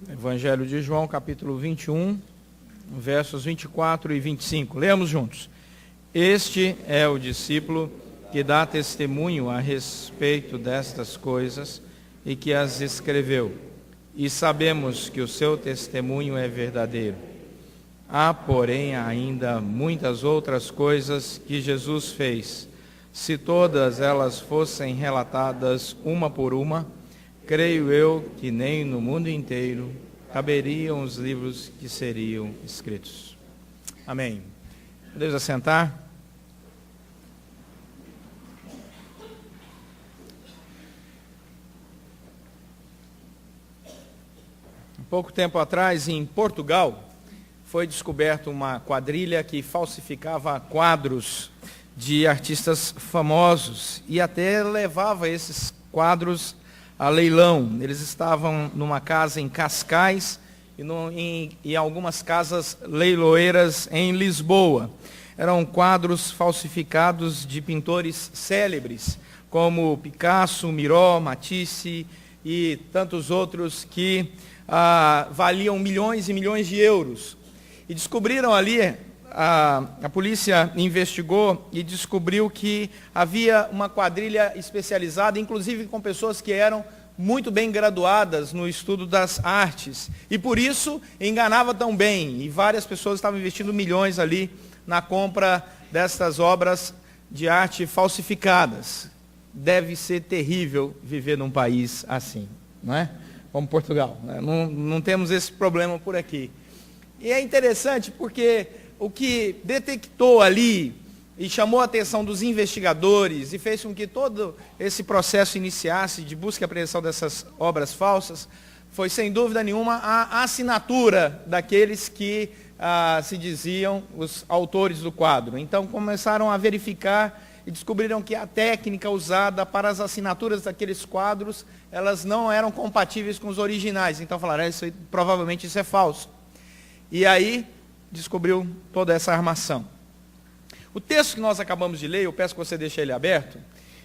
Evangelho de João, capítulo 21, versos 24 e 25. Leamos juntos. Este é o discípulo que dá testemunho a respeito destas coisas e que as escreveu. E sabemos que o seu testemunho é verdadeiro. Há, porém, ainda muitas outras coisas que Jesus fez. Se todas elas fossem relatadas uma por uma, creio eu que nem no mundo inteiro caberiam os livros que seriam escritos. Amém. Podemos assentar? Pouco tempo atrás, em Portugal, foi descoberta uma quadrilha que falsificava quadros de artistas famosos e até levava esses quadros a leilão. Eles estavam numa casa em Cascais e algumas casas leiloeiras em Lisboa. Eram quadros falsificados de pintores célebres, como Picasso, Miró, Matisse e tantos outros que valiam milhões e milhões de euros. E descobriram ali, a polícia investigou e descobriu que havia uma quadrilha especializada, inclusive com pessoas que eram muito bem graduadas no estudo das artes. E por isso enganava tão bem. E várias pessoas estavam investindo milhões ali na compra destas obras de arte falsificadas. Deve ser terrível viver num país assim, não é? Como Portugal. Não temos esse problema por aqui. E é interessante porque o que detectou ali e chamou a atenção dos investigadores e fez com que todo esse processo iniciasse de busca e apreensão dessas obras falsas foi, sem dúvida nenhuma, a assinatura daqueles que se diziam os autores do quadro. Então começaram a verificar e descobriram que a técnica usada para as assinaturas daqueles quadros, elas não eram compatíveis com os originais. Então falaram, provavelmente isso é falso. E aí descobriu toda essa armação. O texto que nós acabamos de ler, eu peço que você deixe ele aberto,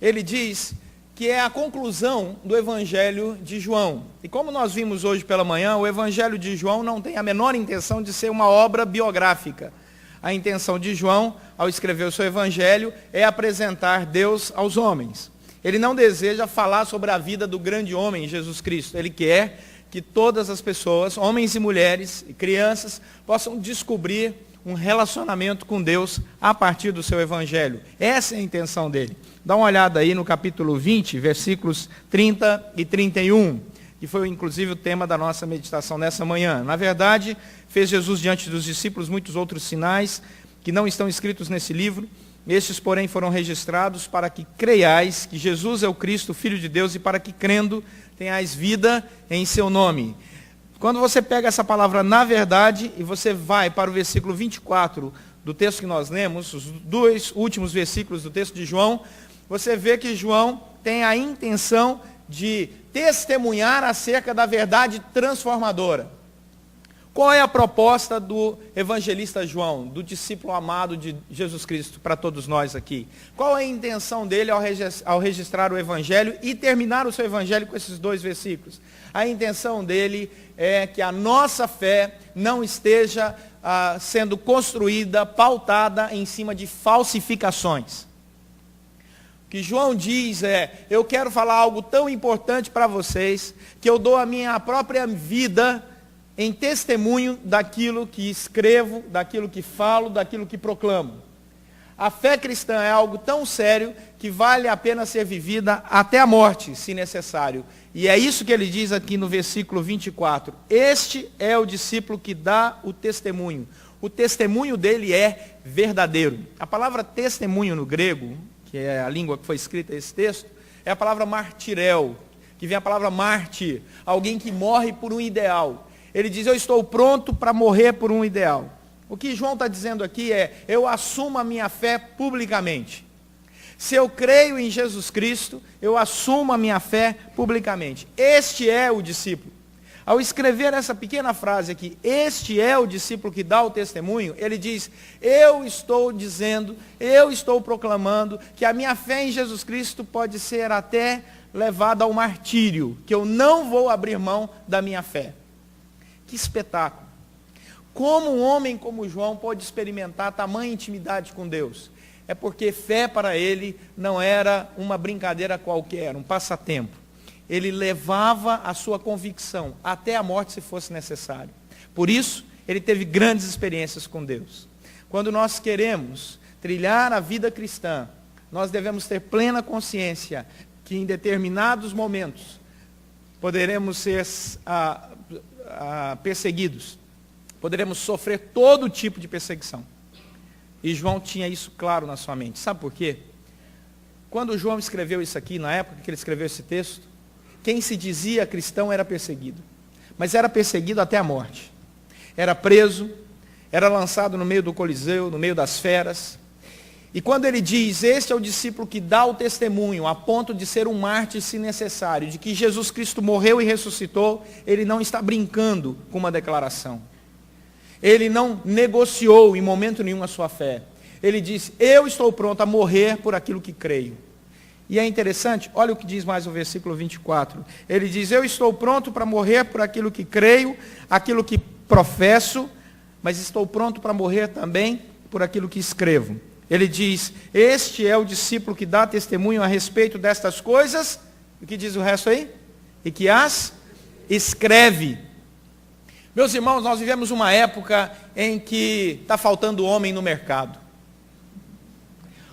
ele diz que é a conclusão do Evangelho de João. E como nós vimos hoje pela manhã, o Evangelho de João não tem a menor intenção de ser uma obra biográfica. A intenção de João, ao escrever o seu Evangelho, é apresentar Deus aos homens. Ele não deseja falar sobre a vida do grande homem, Jesus Cristo. Ele quer que todas as pessoas, homens e mulheres e crianças, possam descobrir um relacionamento com Deus a partir do seu Evangelho. Essa é a intenção dele. Dá uma olhada aí no capítulo 20, versículos 30 e 31, que foi inclusive o tema da nossa meditação nessa manhã. Na verdade, fez Jesus diante dos discípulos muitos outros sinais que não estão escritos nesse livro. Estes, porém, foram registrados para que creiais que Jesus é o Cristo, Filho de Deus, e para que, crendo, tenhais vida em seu nome. Quando você pega essa palavra na verdade e você vai para o versículo 24 do texto que nós lemos, os dois últimos versículos do texto de João, você vê que João tem a intenção de testemunhar acerca da verdade transformadora. Qual é a proposta do evangelista João, do discípulo amado de Jesus Cristo para todos nós aqui? Qual é a intenção dele ao registrar o evangelho e terminar o seu evangelho com esses dois versículos? A intenção dele é que a nossa fé não esteja sendo construída, pautada em cima de falsificações. O que João diz eu quero falar algo tão importante para vocês, que eu dou a minha própria vida em testemunho daquilo que escrevo, daquilo que falo, daquilo que proclamo. A fé cristã é algo tão sério que vale a pena ser vivida até a morte, se necessário. E é isso que ele diz aqui no versículo 24. Este é o discípulo que dá o testemunho. O testemunho dele é verdadeiro. A palavra testemunho no grego, que é a língua que foi escrita esse texto, é a palavra martirel, que vem a palavra mártir, alguém que morre por um ideal. Ele diz, eu estou pronto para morrer por um ideal. O que João está dizendo aqui eu assumo a minha fé publicamente. Se eu creio em Jesus Cristo, eu assumo a minha fé publicamente. Este é o discípulo. Ao escrever essa pequena frase aqui, este é o discípulo que dá o testemunho, ele diz, eu estou dizendo, eu estou proclamando que a minha fé em Jesus Cristo pode ser até levada ao martírio, que eu não vou abrir mão da minha fé. Que espetáculo! Como um homem como João pôde experimentar tamanha intimidade com Deus? É porque fé para ele não era uma brincadeira qualquer, um passatempo. Ele levava a sua convicção até a morte, se fosse necessário. Por isso, ele teve grandes experiências com Deus. Quando nós queremos trilhar a vida cristã, nós devemos ter plena consciência que em determinados momentos poderemos ser perseguidos, poderemos sofrer todo tipo de perseguição. E João tinha isso claro na sua mente. Sabe por quê? Quando João escreveu isso aqui, na época que ele escreveu esse texto, quem se dizia cristão era perseguido. Mas era perseguido até a morte. Era preso, era lançado no meio do Coliseu, no meio das feras. E quando ele diz, este é o discípulo que dá o testemunho, a ponto de ser um mártir se necessário, de que Jesus Cristo morreu e ressuscitou, ele não está brincando com uma declaração. Ele não negociou em momento nenhum a sua fé. Ele disse, eu estou pronto a morrer por aquilo que creio. E é interessante, olha o que diz mais o versículo 24. Ele diz, eu estou pronto para morrer por aquilo que creio, aquilo que professo, mas estou pronto para morrer também por aquilo que escrevo. Ele diz, este é o discípulo que dá testemunho a respeito destas coisas, o que diz o resto aí? E que as escreve. Meus irmãos, nós vivemos uma época em que está faltando homem no mercado.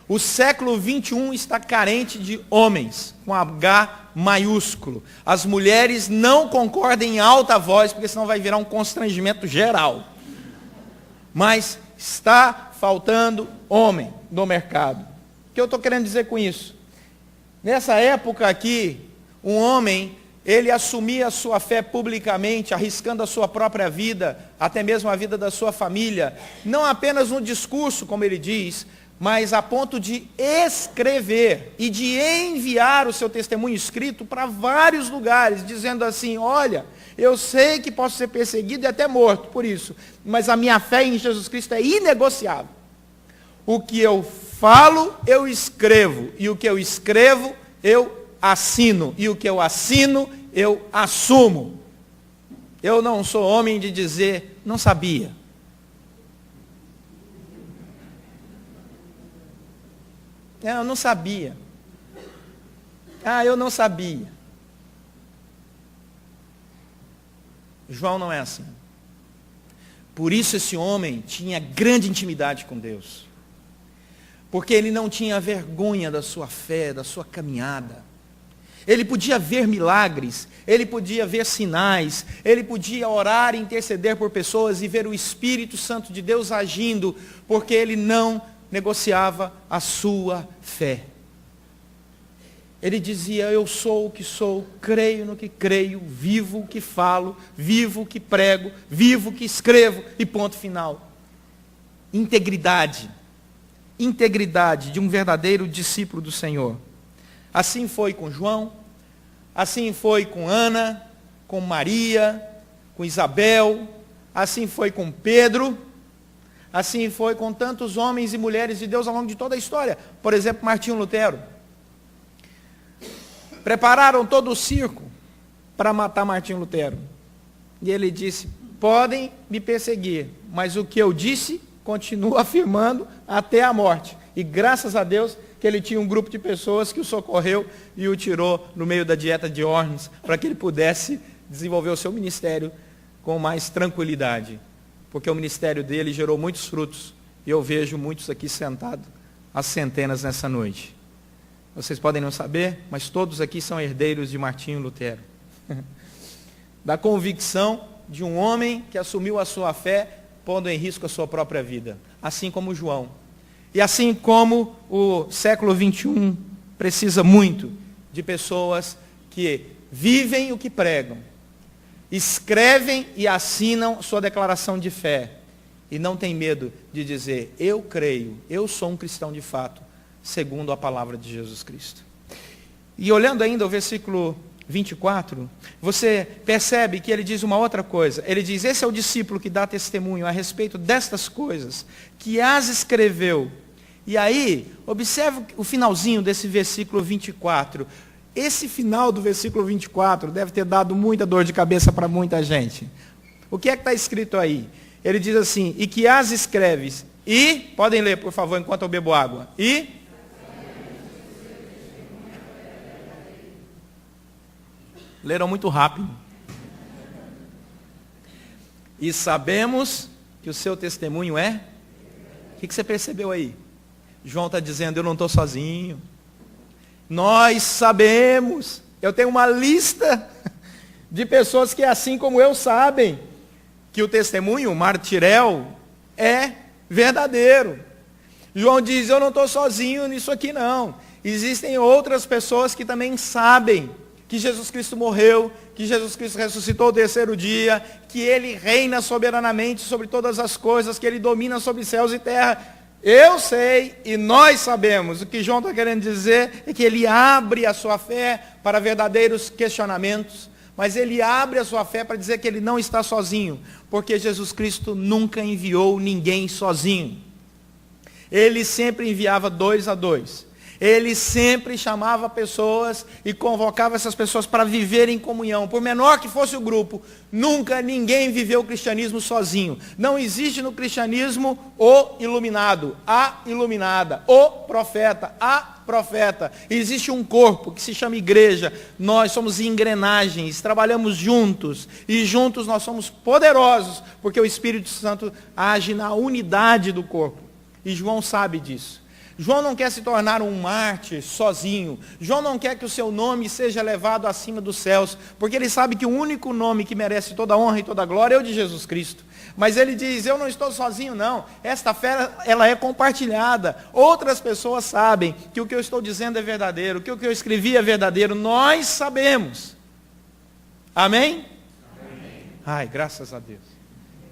O século 21 está carente de homens, com H maiúsculo. As mulheres não concordam em alta voz, porque senão vai virar um constrangimento geral. Mas está faltando homem no mercado. O que eu estou querendo dizer com isso? Nessa época aqui, um homem, ele assumia a sua fé publicamente, arriscando a sua própria vida, até mesmo a vida da sua família, não apenas no discurso, como ele diz, mas a ponto de escrever e de enviar o seu testemunho escrito para vários lugares, dizendo assim, olha, eu sei que posso ser perseguido e até morto por isso, mas a minha fé em Jesus Cristo é inegociável. O que eu falo, eu escrevo, e o que eu escrevo, eu assino, e o que eu assino, eu assumo. Eu não sou homem de dizer, não sabia. Eu não sabia. Eu não sabia. João não é assim. Por isso esse homem tinha grande intimidade com Deus. Porque ele não tinha vergonha da sua fé, da sua caminhada. Ele podia ver milagres, ele podia ver sinais, ele podia orar e interceder por pessoas e ver o Espírito Santo de Deus agindo, porque ele não negociava a sua fé. Ele dizia, eu sou o que sou, creio no que creio, vivo o que falo, vivo o que prego, vivo o que escrevo, e ponto final. Integridade. Integridade de um verdadeiro discípulo do Senhor. Assim foi com João, assim foi com Ana, com Maria, com Isabel, assim foi com Pedro, assim foi com tantos homens e mulheres de Deus ao longo de toda a história. Por exemplo, Martinho Lutero. Prepararam todo o circo para matar Martinho Lutero. E ele disse, podem me perseguir, mas o que eu disse, continuo afirmando até a morte. E graças a Deus que ele tinha um grupo de pessoas que o socorreu e o tirou no meio da dieta de Worms, para que ele pudesse desenvolver o seu ministério com mais tranquilidade. Porque o ministério dele gerou muitos frutos, e eu vejo muitos aqui sentados, às centenas nessa noite. Vocês podem não saber, mas todos aqui são herdeiros de Martinho Lutero. Da convicção de um homem que assumiu a sua fé, pondo em risco a sua própria vida. Assim como João. E assim como o século 21 precisa muito de pessoas que vivem o que pregam, escrevem e assinam sua declaração de fé, e não tem medo de dizer, eu creio, eu sou um cristão de fato, segundo a palavra de Jesus Cristo. E olhando ainda o versículo 24, você percebe que ele diz uma outra coisa. Ele diz, esse é o discípulo que dá testemunho a respeito destas coisas, que as escreveu. E aí, observe o finalzinho desse versículo 24. Esse final do versículo 24 deve ter dado muita dor de cabeça para muita gente. O que é que está escrito aí? Ele diz assim, e que as escreves, e, podem ler por favor enquanto eu bebo água, e... Leram muito rápido. E sabemos que o seu testemunho é... O que você percebeu aí? João está dizendo, eu não estou sozinho. Nós sabemos. Eu tenho uma lista de pessoas que, assim como eu, sabem que o testemunho, o martirel, é verdadeiro. João diz, eu não estou sozinho nisso aqui não. Existem outras pessoas que também sabem que Jesus Cristo morreu, que Jesus Cristo ressuscitou ao terceiro dia, que Ele reina soberanamente sobre todas as coisas, que Ele domina sobre céus e terra. Eu sei e nós sabemos. O que João está querendo dizer é que ele abre a sua fé para verdadeiros questionamentos, mas ele abre a sua fé para dizer que ele não está sozinho, porque Jesus Cristo nunca enviou ninguém sozinho. Ele sempre enviava 2 a 2. Ele sempre chamava pessoas e convocava essas pessoas para viver em comunhão. Por menor que fosse o grupo, nunca ninguém viveu o cristianismo sozinho. Não existe no cristianismo o iluminado, a iluminada, o profeta, a profeta. Existe um corpo que se chama igreja. Nós somos engrenagens, trabalhamos juntos. E juntos nós somos poderosos, porque o Espírito Santo age na unidade do corpo. E João sabe disso. João não quer se tornar um mártir sozinho. João não quer que o seu nome seja levado acima dos céus, porque ele sabe que o único nome que merece toda a honra e toda a glória é o de Jesus Cristo. Mas ele diz, eu não estou sozinho não. Esta fé, ela é compartilhada. Outras pessoas sabem que o que eu estou dizendo é verdadeiro, que o que eu escrevi é verdadeiro. Nós sabemos. Amém? Amém. Ai, graças a Deus.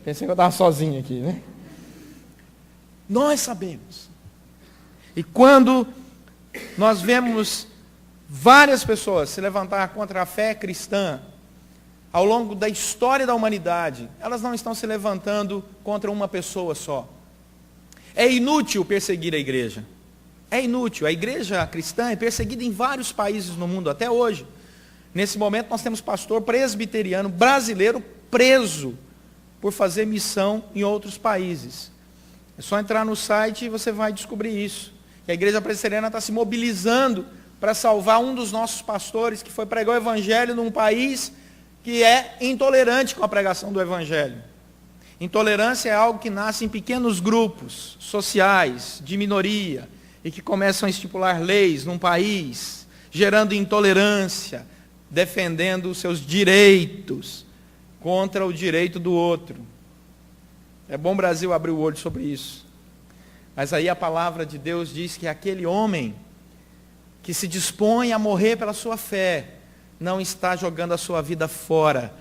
Pensei que eu estava sozinho aqui, né? Nós sabemos. E quando nós vemos várias pessoas se levantar contra a fé cristã, ao longo da história da humanidade, elas não estão se levantando contra uma pessoa só. É inútil perseguir a igreja. É inútil. A igreja cristã é perseguida em vários países no mundo, até hoje. Nesse momento nós temos pastor presbiteriano brasileiro preso por fazer missão em outros países. É só entrar no site e você vai descobrir isso. E a igreja presbiteriana está se mobilizando para salvar um dos nossos pastores que foi pregar o evangelho num país que é intolerante com a pregação do evangelho. Intolerância é algo que nasce em pequenos grupos sociais, de minoria, e que começam a estipular leis num país, gerando intolerância, defendendo os seus direitos contra o direito do outro. É bom o Brasil abrir o olho sobre isso. Mas aí a palavra de Deus diz que aquele homem que se dispõe a morrer pela sua fé, não está jogando a sua vida fora.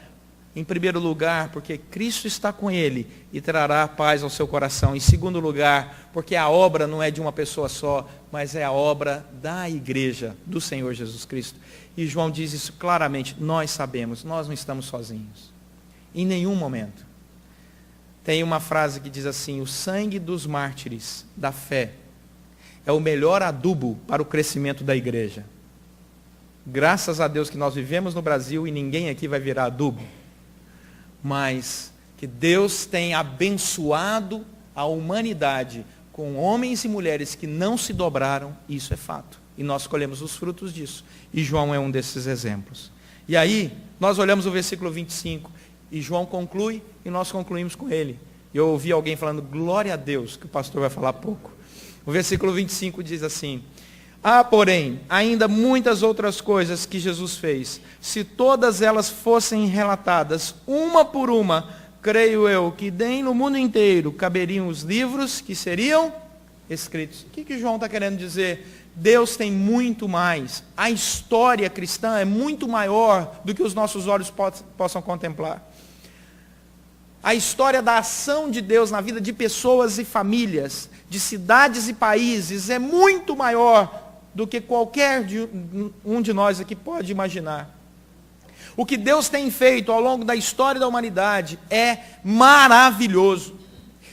Em primeiro lugar, porque Cristo está com ele e trará paz ao seu coração. Em segundo lugar, porque a obra não é de uma pessoa só, mas é a obra da igreja, do Senhor Jesus Cristo. E João diz isso claramente, nós sabemos, nós não estamos sozinhos. Em nenhum momento. Tem uma frase que diz assim, o sangue dos mártires da fé é o melhor adubo para o crescimento da igreja. Graças a Deus que nós vivemos no Brasil e ninguém aqui vai virar adubo. Mas que Deus tem abençoado a humanidade com homens e mulheres que não se dobraram, isso é fato. E nós colhemos os frutos disso. E João é um desses exemplos. E aí, nós olhamos o versículo 25, e João conclui, e nós concluímos com ele. Eu ouvi alguém falando, glória a Deus, que o pastor vai falar pouco. O versículo 25 diz assim, há, porém, ainda muitas outras coisas que Jesus fez. Se todas elas fossem relatadas, uma por uma, creio eu, que nem no mundo inteiro caberiam os livros que seriam escritos. O que João está querendo dizer? Deus tem muito mais. A história cristã é muito maior do que os nossos olhos possam contemplar. A história da ação de Deus na vida de pessoas e famílias, de cidades e países, é muito maior do que qualquer um de nós aqui pode imaginar. O que Deus tem feito ao longo da história da humanidade é maravilhoso.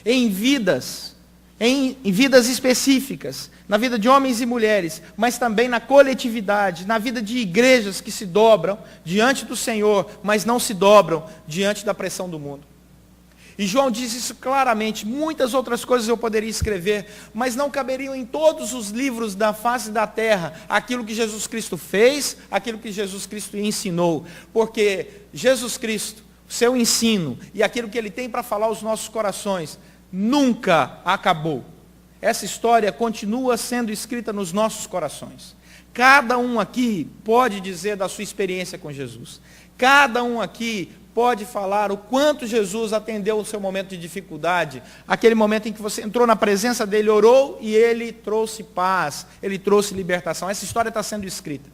Em vidas, em vidas específicas, na vida de homens e mulheres, mas também na coletividade, na vida de igrejas que se dobram diante do Senhor, mas não se dobram diante da pressão do mundo. E João diz isso claramente. Muitas outras coisas eu poderia escrever, mas não caberiam em todos os livros da face da terra aquilo que Jesus Cristo fez, aquilo que Jesus Cristo ensinou. Porque Jesus Cristo, seu ensino e aquilo que Ele tem para falar aos nossos corações, nunca acabou. Essa história continua sendo escrita nos nossos corações. Cada um aqui pode dizer da sua experiência com Jesus. Cada um aqui pode falar o quanto Jesus atendeu o seu momento de dificuldade, aquele momento em que você entrou na presença dele, orou e ele trouxe paz, ele trouxe libertação. Essa história está sendo escrita.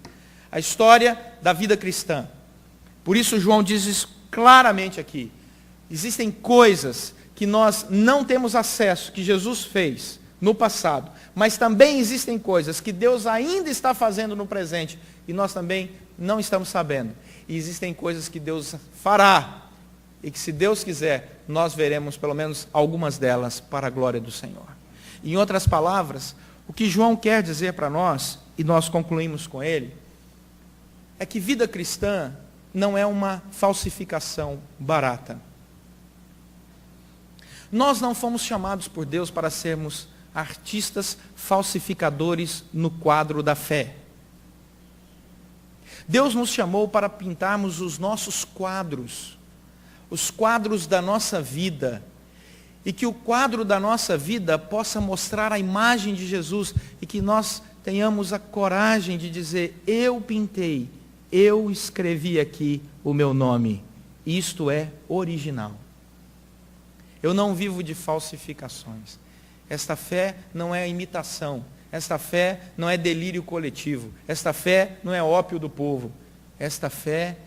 A história da vida cristã. Por isso João diz isso claramente aqui. Existem coisas que nós não temos acesso, que Jesus fez no passado, mas também existem coisas que Deus ainda está fazendo no presente e nós também não estamos sabendo. E existem coisas que Deus fará e que, se Deus quiser, nós veremos pelo menos algumas delas para a glória do Senhor. Em outras palavras, o que João quer dizer para nós, e nós concluímos com ele, é que vida cristã não é uma falsificação barata. Nós não fomos chamados por Deus para sermos artistas falsificadores no quadro da fé. Deus nos chamou para pintarmos os nossos quadros, os quadros da nossa vida, e que o quadro da nossa vida possa mostrar a imagem de Jesus, e que nós tenhamos a coragem de dizer: eu pintei, eu escrevi aqui o meu nome, isto é original. Eu não vivo de falsificações. Esta fé não é imitação. Esta fé não é delírio coletivo. Esta fé não é ópio do povo. Esta fé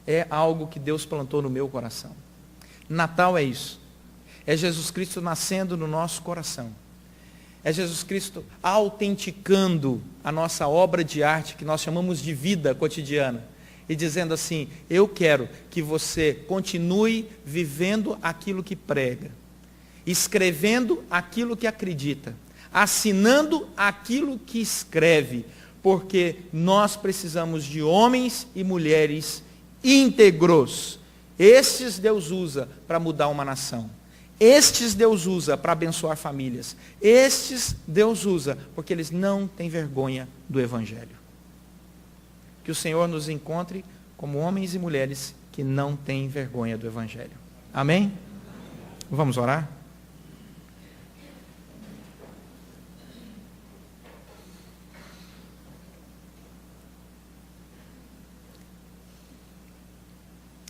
é algo que Deus plantou no meu coração. Natal é isso. É Jesus Cristo nascendo no nosso coração. É Jesus Cristo autenticando a nossa obra de arte, que nós chamamos de vida cotidiana. E dizendo assim: eu quero que você continue vivendo aquilo que prega, escrevendo aquilo que acredita, assinando aquilo que escreve, porque nós precisamos de homens e mulheres íntegros. Estes Deus usa para mudar uma nação. Estes Deus usa para abençoar famílias. Estes Deus usa porque eles não têm vergonha do Evangelho. Que o Senhor nos encontre como homens e mulheres que não têm vergonha do Evangelho. Amém? Vamos orar?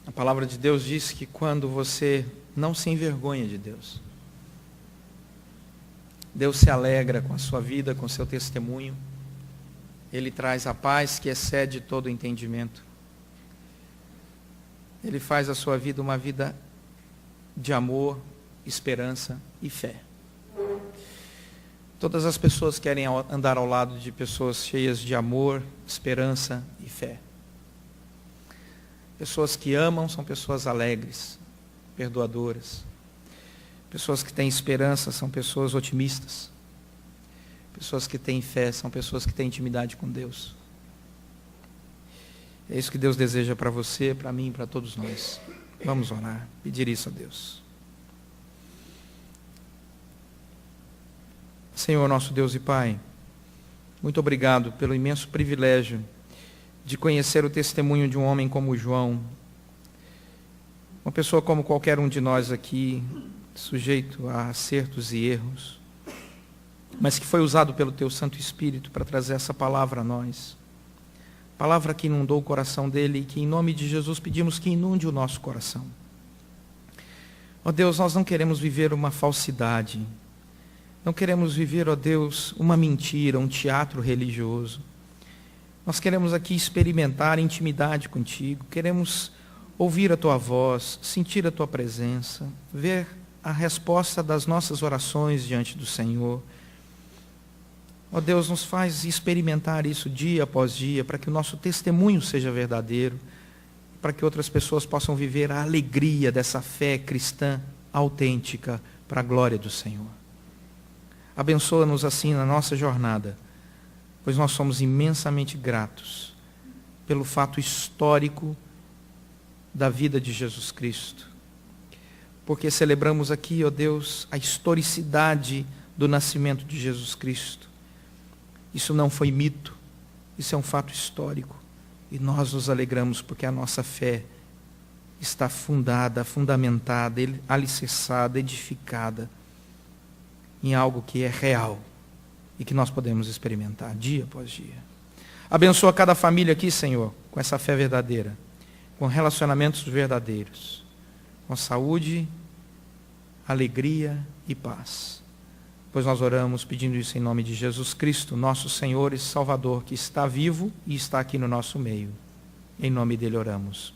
A palavra de Deus diz que quando você não se envergonha de Deus, Deus se alegra com a sua vida, com o seu testemunho. Ele traz a paz que excede todo o entendimento. Ele faz a sua vida uma vida de amor, esperança e fé. Todas as pessoas querem andar ao lado de pessoas cheias de amor, esperança e fé. Pessoas que amam são pessoas alegres, perdoadoras. Pessoas que têm esperança são pessoas otimistas. Pessoas que têm fé são pessoas que têm intimidade com Deus. É isso que Deus deseja para você, para mim, para todos nós. Vamos orar, pedir isso a Deus. Senhor, nosso Deus e Pai, muito obrigado pelo imenso privilégio de conhecer o testemunho de um homem como João, uma pessoa como qualquer um de nós aqui, sujeito a acertos e erros, mas que foi usado pelo Teu Santo Espírito para trazer essa palavra a nós. Palavra que inundou o coração dele e que, em nome de Jesus, pedimos que inunde o nosso coração. Ó Deus, nós não queremos viver uma falsidade. Não queremos viver, ó Deus, uma mentira, um teatro religioso. Nós queremos aqui experimentar intimidade contigo. Queremos ouvir a Tua voz, sentir a Tua presença, ver a resposta das nossas orações diante do Senhor. Ó Deus, nos faz experimentar isso dia após dia, para que o nosso testemunho seja verdadeiro, para que outras pessoas possam viver a alegria dessa fé cristã autêntica para a glória do Senhor. Abençoa-nos assim na nossa jornada, pois nós somos imensamente gratos pelo fato histórico da vida de Jesus Cristo. Porque celebramos aqui, ó Deus, a historicidade do nascimento de Jesus Cristo. Isso não foi mito, isso é um fato histórico. E nós nos alegramos porque a nossa fé está fundada, fundamentada, alicerçada, edificada em algo que é real e que nós podemos experimentar dia após dia. Abençoa cada família aqui, Senhor, com essa fé verdadeira, com relacionamentos verdadeiros, com saúde, alegria e paz. Pois nós oramos pedindo isso em nome de Jesus Cristo, nosso Senhor e Salvador, que está vivo e está aqui no nosso meio. Em nome dele oramos.